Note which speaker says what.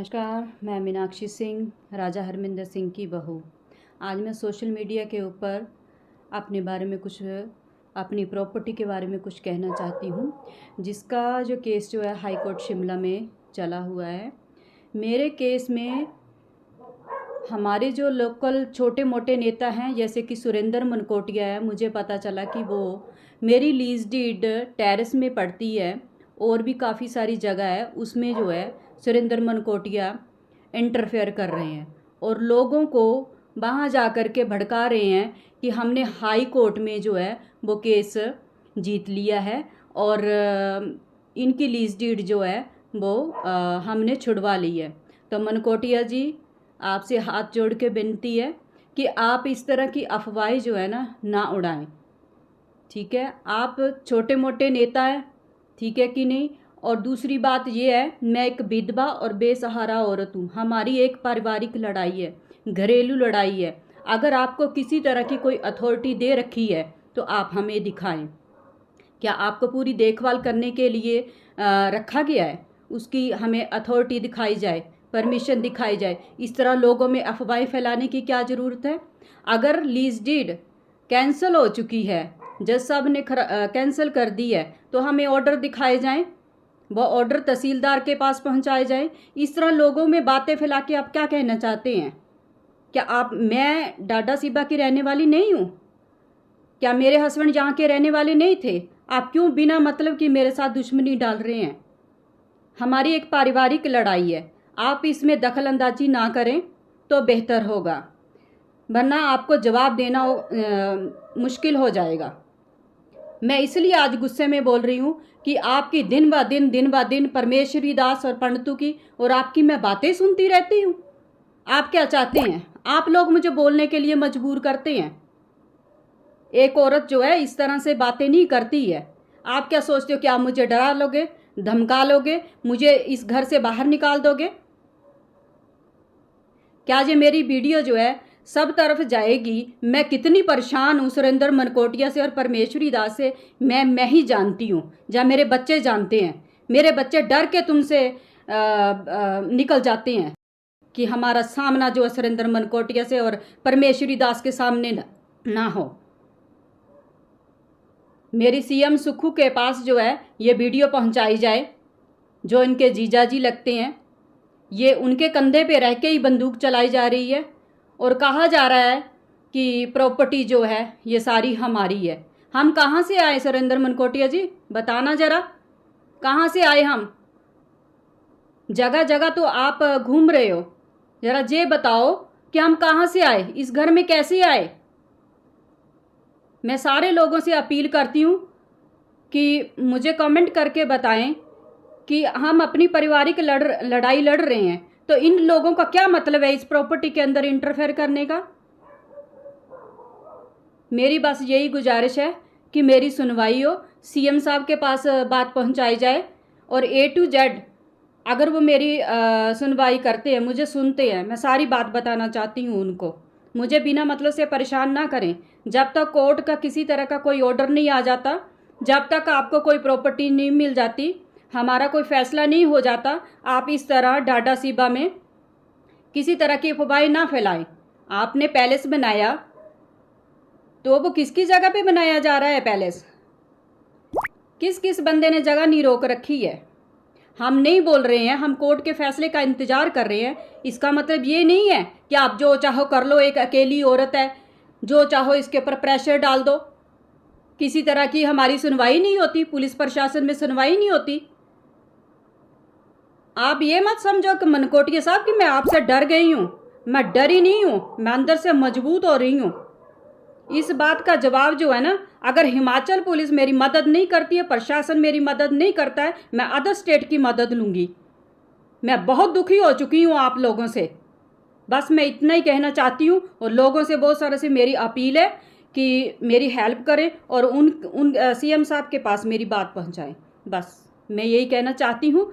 Speaker 1: नमस्कार, मैं मीनाक्षी सिंह, राजा हरमिंदर सिंह की बहू। आज मैं सोशल मीडिया के ऊपर अपने बारे में कुछ, अपनी प्रॉपर्टी के बारे में कुछ कहना चाहती हूँ, जिसका जो केस जो है हाई कोर्ट शिमला में चला हुआ है। मेरे केस में हमारे जो लोकल छोटे मोटे नेता हैं, जैसे कि सुरेंद्र मनकोटिया है, मुझे पता चला कि वो मेरी लीज डीड टेरेस में पड़ती है और भी काफ़ी सारी जगह है, उसमें जो है सुरेंद्र मनकोटिया इंटरफेयर कर रहे हैं और लोगों को वहाँ जा कर के भड़का रहे हैं कि हमने हाई कोर्ट में जो है वो केस जीत लिया है और इनकी लीज डीड जो है वो हमने छुड़वा ली है। तो मनकोटिया जी, आपसे हाथ जोड़ के विनती है कि आप इस तरह की अफवाहें जो है ना उड़ाएं। ठीक है, आप छोटे मोटे नेता हैं, ठीक है कि नहीं। और दूसरी बात ये है, मैं एक विधवा और बेसहारा औरत हूँ। हमारी एक पारिवारिक लड़ाई है, घरेलू लड़ाई है। अगर आपको किसी तरह की कोई अथॉरिटी दे रखी है तो आप हमें दिखाएं। क्या आपको पूरी देखभाल करने के लिए रखा गया है, उसकी हमें अथॉरिटी दिखाई जाए, परमिशन दिखाई जाए। इस तरह लोगों में अफवाहें फैलाने की क्या ज़रूरत है। अगर लीज डीड कैंसिल हो चुकी है, जज साहब ने कैंसिल कर दी है, तो हमें ऑर्डर दिखाए जाएं, वो ऑर्डर तहसीलदार के पास पहुंचाए जाएं। इस तरह लोगों में बातें फैला के आप क्या कहना चाहते हैं। क्या मैं डाडा सीबा की रहने वाली नहीं हूँ? क्या मेरे हस्बैंड यहाँ के रहने वाले नहीं थे? आप क्यों बिना मतलब कि मेरे साथ दुश्मनी डाल रहे हैं। हमारी एक पारिवारिक लड़ाई है, आप इसमें दखल अंदाजी ना करें तो बेहतर होगा, वरना आपको जवाब देना मुश्किल हो जाएगा। मैं इसलिए आज गुस्से में बोल रही हूँ कि आपकी दिन ब दिन परमेश्वरी दास और पंडितों की और आपकी मैं बातें सुनती रहती हूँ। आप क्या चाहते हैं? आप लोग मुझे बोलने के लिए मजबूर करते हैं। एक औरत जो है इस तरह से बातें नहीं करती है। आप क्या सोचते हो कि आप मुझे डरा लोगे, धमका लोगे, मुझे इस घर से बाहर निकाल दोगे? क्या ये मेरी वीडियो जो है सब तरफ जाएगी? मैं कितनी परेशान हूँ सुरेंद्र मनकोटिया से और परमेश्वरी दास से, मैं ही जानती हूँ, जहाँ मेरे बच्चे जानते हैं। मेरे बच्चे डर के तुमसे निकल जाते हैं कि हमारा सामना जो है सुरेंद्र मनकोटिया से और परमेश्वरी दास के सामने ना हो। मेरी सीएम सुक्खू के पास जो है ये वीडियो पहुंचाई जाए। जो इनके जीजाजी लगते हैं, ये उनके कंधे पे रह के ही बंदूक चलाई जा रही है और कहा जा रहा है कि प्रॉपर्टी जो है ये सारी हमारी है। हम कहाँ से आए सुरेंद्र मनकोटिया जी, बताना ज़रा, कहाँ से आए हम? जगह जगह तो आप घूम रहे हो, ज़रा ये बताओ कि हम कहाँ से आए, इस घर में कैसे आए। मैं सारे लोगों से अपील करती हूँ कि मुझे कमेंट करके बताएं कि हम अपनी पारिवारिक लड़ाई लड़ रहे हैं, तो इन लोगों का क्या मतलब है इस प्रॉपर्टी के अंदर इंटरफेयर करने का। मेरी बस यही गुजारिश है कि मेरी सुनवाई हो, सीएम साहब के पास बात पहुंचाई जाए और A to Z अगर वो मेरी सुनवाई करते हैं, मुझे सुनते हैं, मैं सारी बात बताना चाहती हूँ उनको। मुझे बिना मतलब से परेशान ना करें। जब तक कोर्ट का किसी तरह का कोई ऑर्डर नहीं आ जाता, जब तक आपको कोई प्रॉपर्टी नहीं मिल जाती, हमारा कोई फैसला नहीं हो जाता, आप इस तरह डाडा सीबा में किसी तरह की अफवाहें ना फैलाएं। आपने पैलेस बनाया तो वो किसकी जगह पे बनाया जा रहा है पैलेस? किस किस बंदे ने जगह नहीं रोक रखी है? हम नहीं बोल रहे हैं, हम कोर्ट के फैसले का इंतजार कर रहे हैं। इसका मतलब ये नहीं है कि आप जो चाहो कर लो, एक अकेली औरत है, जो चाहो इसके ऊपर प्रेशर डाल दो। किसी तरह की हमारी सुनवाई नहीं होती, पुलिस प्रशासन में सुनवाई नहीं होती। आप ये मत समझो कि मनकोटिया साहब कि मैं आपसे डर गई हूँ। मैं डरी नहीं हूँ, मैं अंदर से मजबूत हो रही हूँ। इस बात का जवाब जो है ना, अगर हिमाचल पुलिस मेरी मदद नहीं करती है, प्रशासन मेरी मदद नहीं करता है, मैं अदर स्टेट की मदद लूँगी। मैं बहुत दुखी हो चुकी हूँ आप लोगों से। बस मैं इतना ही कहना चाहती हूँ और लोगों से बहुत सारे से मेरी अपील है कि मेरी हेल्प करें और उन सीएम साहब के पास मेरी बात पहुँचाएं। बस मैं यही कहना चाहती हूँ।